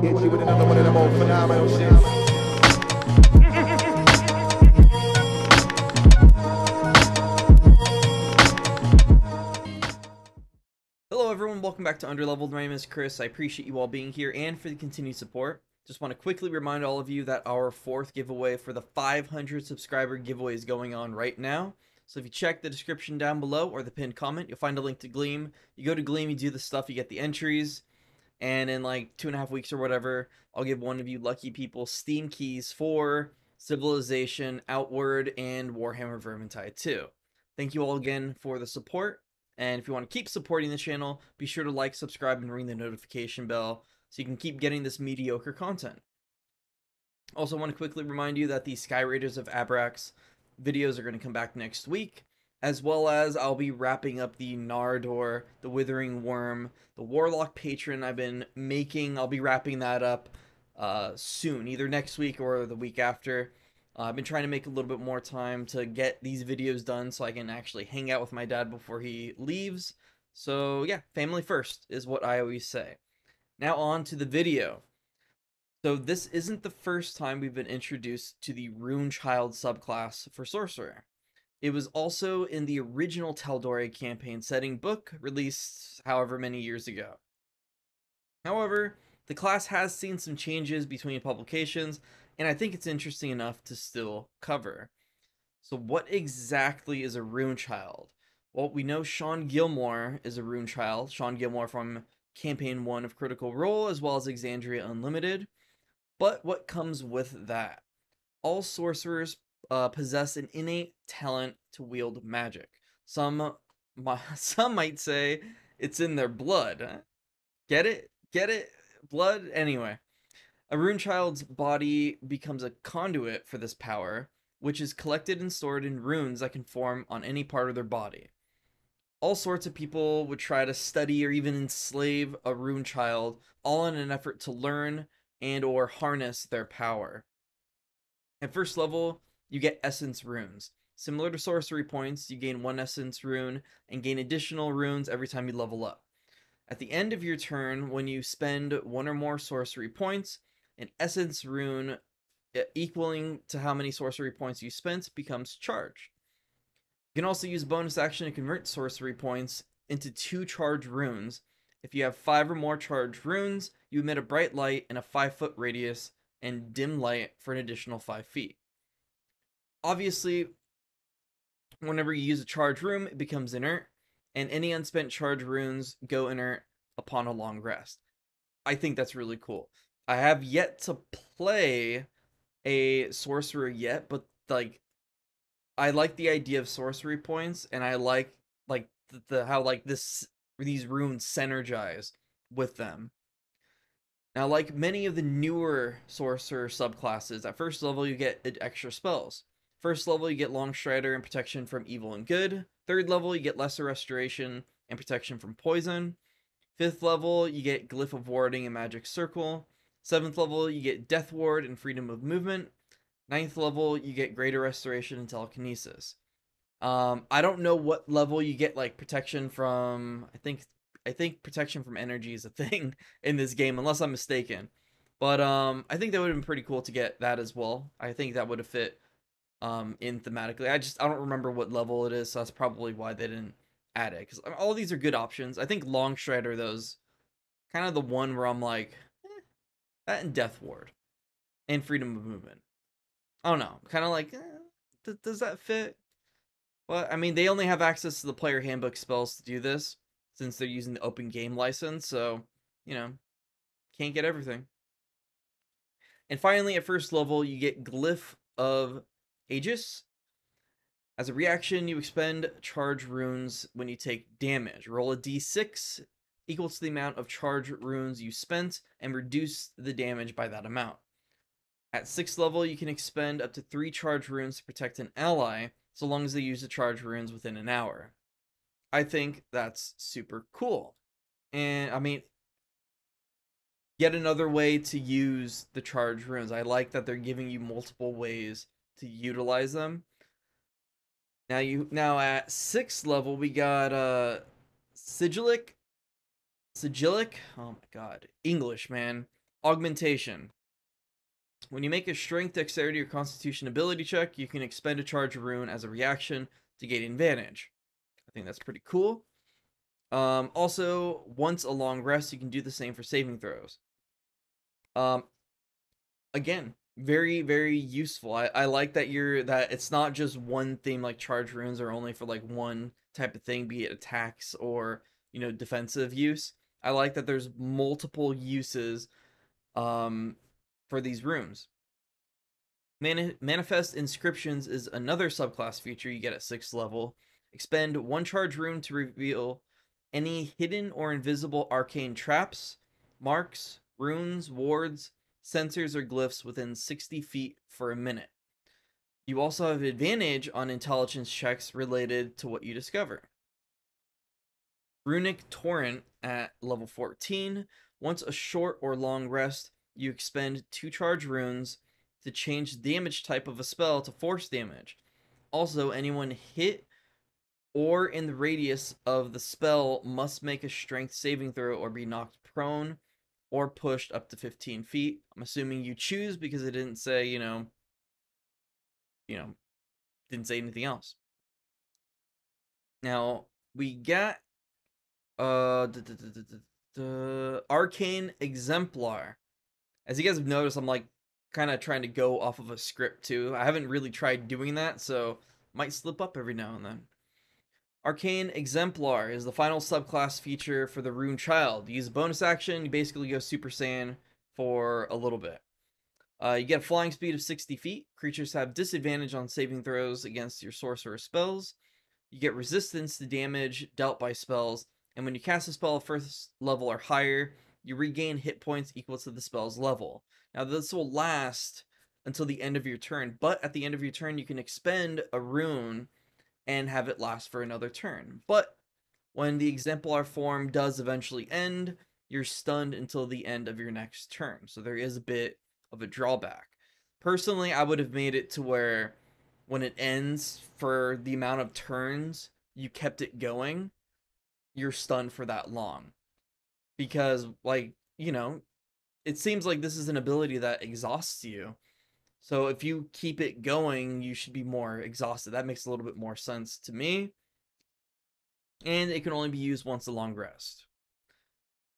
Hit you with another one of them old phenomenal shits. Hello everyone, welcome back to Undrlvld. My name is Chris. I appreciate you all being here and for the continued support. Just want to quickly remind all of you that our 4th giveaway for the 500 subscriber giveaway is going on right now. So if you check the description down below or the pinned comment, you'll find a link to Gleam. You go to Gleam, you do the stuff, you get the entries, and in like 2.5 weeks or whatever, I'll give one of you lucky people Steam keys for Civilization, Outward, and Warhammer Vermintide 2. Thank you all again for the support. And if you want to keep supporting the channel, be sure to like, subscribe, and ring the notification bell so you can keep getting this mediocre content. Also, I want to quickly remind you that the Sky Raiders of Abrax videos are going to come back next week, as well as I'll be wrapping up the Nardor, the Withering Worm, the Warlock Patron I've been making. I'll be wrapping that up soon, either next week or the week after. I've been trying to make a little bit more time to get these videos done so I can actually hang out with my dad before he leaves. So yeah, family first is what I always say. Now on to the video. So this isn't the first time we've been introduced to the Rune Child subclass for Sorcerer. It was also in the original Tal'Dorei Campaign Setting book, released however many years ago. However, the class has seen some changes between publications, and I think it's interesting enough to still cover. So what exactly is a Rune Child? Well, we know Shaun Gilmore is a Rune Child. Shaun Gilmore from Campaign 1 of Critical Role, as well as Exandria Unlimited. But what comes with that? All sorcerers possess an innate talent to wield magic. Some might say it's in their blood. Get it? Get it? Blood? Anyway. A Rune Child's body becomes a conduit for this power, which is collected and stored in runes that can form on any part of their body. All sorts of people would try to study or even enslave a Rune Child, all in an effort to learn and or harness their power. At first level, you get essence runes. Similar to sorcery points, you gain 1 essence rune and gain additional runes every time you level up. At the end of your turn, when you spend 1 or more sorcery points, an essence rune equaling to how many sorcery points you spent becomes charged. You can also use bonus action to convert sorcery points into 2 charged runes. If you have 5 or more charged runes, you emit a bright light in a 5-foot radius and dim light for an additional 5 feet. Obviously, whenever you use a charged rune, it becomes inert, and any unspent charged runes go inert upon a long rest. I think that's really cool. I have yet to play a sorcerer yet, but like I like the idea of sorcery points, and I like how like these runes synergize with them. Now, like many of the newer sorcerer subclasses, at first level you get extra spells. First level you get Longstrider and protection from evil and good. 3rd level you get lesser restoration and protection from poison. 5th level you get Glyph of Warding and Magic Circle. 7th level you get Death Ward and Freedom of Movement. 9th level you get Greater Restoration and Telekinesis. I don't know what level you get like protection from. I think protection from energy is a thing in this game, unless I'm mistaken. But I think that would have been pretty cool to get that as well. I think that would have fit in thematically. I don't remember what level it is, so that's probably why they didn't add it. Because all these are good options. I think Longstrider, those kind of the one where I'm like, that and Death Ward and Freedom of Movement. I don't know. Kind of like, does that fit? Well, I mean, they only have access to the player handbook spells to do this, since they're using the open game license, so, you know, can't get everything. And finally, at first level, you get Glyph of Aegis. As a reaction, you expend charge runes when you take damage. Roll a d6 equal to the amount of charge runes you spent, and reduce the damage by that amount. At 6th level, you can expend up to 3 charge runes to protect an ally, so long as they use the charge runes within an hour. I think that's super cool. And, I mean, yet another way to use the charge runes. I like that they're giving you multiple ways to utilize them. Now at 6th level, we got Sigillic. Oh my god. English, man. Augmentation. When you make a strength, dexterity, or constitution ability check, you can expend a charge rune as a reaction to gain advantage. I think that's pretty cool. Also, once a long rest, you can do the same for saving throws. Again, very, very useful. I like that it's not just one thing, like charge runes are only for like one type of thing, be it attacks or, you know, defensive use. I like that there's multiple uses for these runes. Manifest Inscriptions is another subclass feature you get at 6th level. Expend one charge rune to reveal any hidden or invisible arcane traps, marks, runes, wards, sensors, or glyphs within 60 feet for a minute. You also have advantage on intelligence checks related to what you discover. Runic Torrent at level 14. Once a short or long rest, you expend 2 charge runes to change the damage type of a spell to force damage. Also, anyone hit or in the radius of the spell must make a strength saving throw or be knocked prone or pushed up to 15 feet. I'm assuming you choose because it didn't say, didn't say anything else. Now, we got Arcane Exemplar. As you guys have noticed, I'm like kind of trying to go off of a script too. I haven't really tried doing that, so might slip up every now and then. Arcane Exemplar is the final subclass feature for the Rune Child. You use a bonus action, you basically go Super Saiyan for a little bit. You get a flying speed of 60 feet. Creatures have disadvantage on saving throws against your sorcerer spells. You get resistance to damage dealt by spells, and when you cast a spell at 1st level or higher, you regain hit points equal to the spell's level. Now, this will last until the end of your turn, but at the end of your turn, you can expend a rune and have it last for another turn. But when the exemplar form does eventually end, you're stunned until the end of your next turn. So there is a bit of a drawback. Personally, I would have made it to where when it ends, for the amount of turns you kept it going, you're stunned for that long. Because, like, it seems like this is an ability that exhausts you. So if you keep it going, you should be more exhausted. That makes a little bit more sense to me. And it can only be used once a long rest.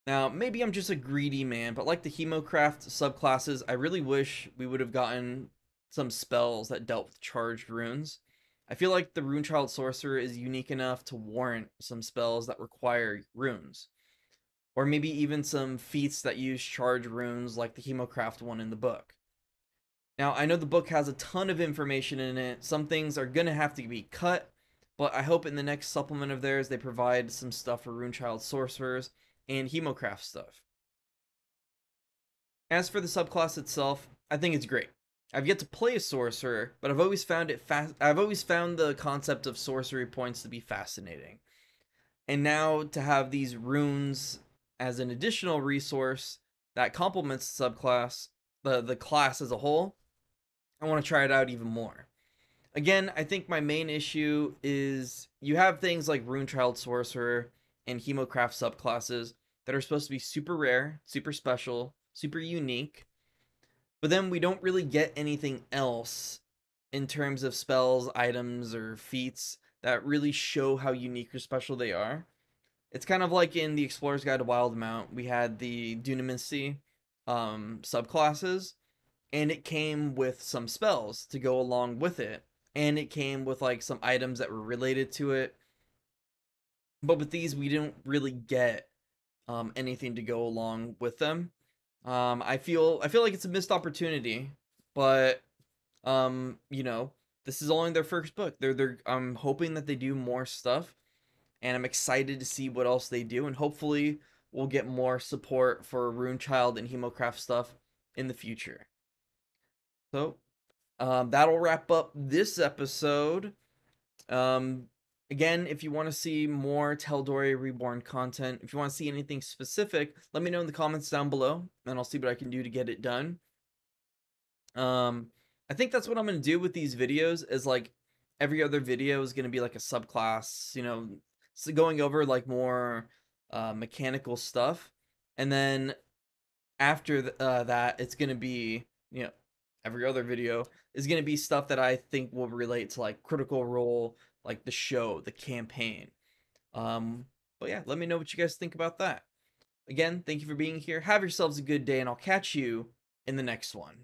Now, maybe I'm just a greedy man, but like the Hemocraft subclasses, I really wish we would have gotten some spells that dealt with charged runes. I feel like the Runechild Sorcerer is unique enough to warrant some spells that require runes. Or maybe even some feats that use charged runes like the Hemocraft one in the book. Now, I know the book has a ton of information in it. Some things are going to have to be cut, but I hope in the next supplement of theirs they provide some stuff for Runechild Sorcerers and Hemocraft stuff. As for the subclass itself, I think it's great. I've yet to play a sorcerer, but I've always found the concept of sorcery points to be fascinating. And now to have these runes as an additional resource that complements the subclass, the class as a whole, I want to try it out even more. Again, I think my main issue is you have things like Runechild Sorcerer and Hemocraft subclasses that are supposed to be super rare, super special, super unique, but then we don't really get anything else in terms of spells, items, or feats that really show how unique or special they are. It's kind of like in the Explorer's Guide to Wildemount, we had the Dunamancy subclasses, and it came with some spells to go along with it, and it came with like some items that were related to it. But with these, we didn't really get anything to go along with them. I feel like it's a missed opportunity, but this is only their first book. I'm hoping that they do more stuff, and I'm excited to see what else they do, and hopefully we'll get more support for Runechild and Hemocraft stuff in the future. So, that'll wrap up this episode. Again, if you want to see more Tal'Dorei Reborn content, if you want to see anything specific, let me know in the comments down below, and I'll see what I can do to get it done. I think that's what I'm going to do with these videos, is like every other video is going to be like a subclass, so going over like more mechanical stuff. And then after that, it's gonna be, every other video is gonna be stuff that I think will relate to like Critical Role, like the show, the campaign. But yeah, let me know what you guys think about that. Again, thank you for being here. Have yourselves a good day, and I'll catch you in the next one.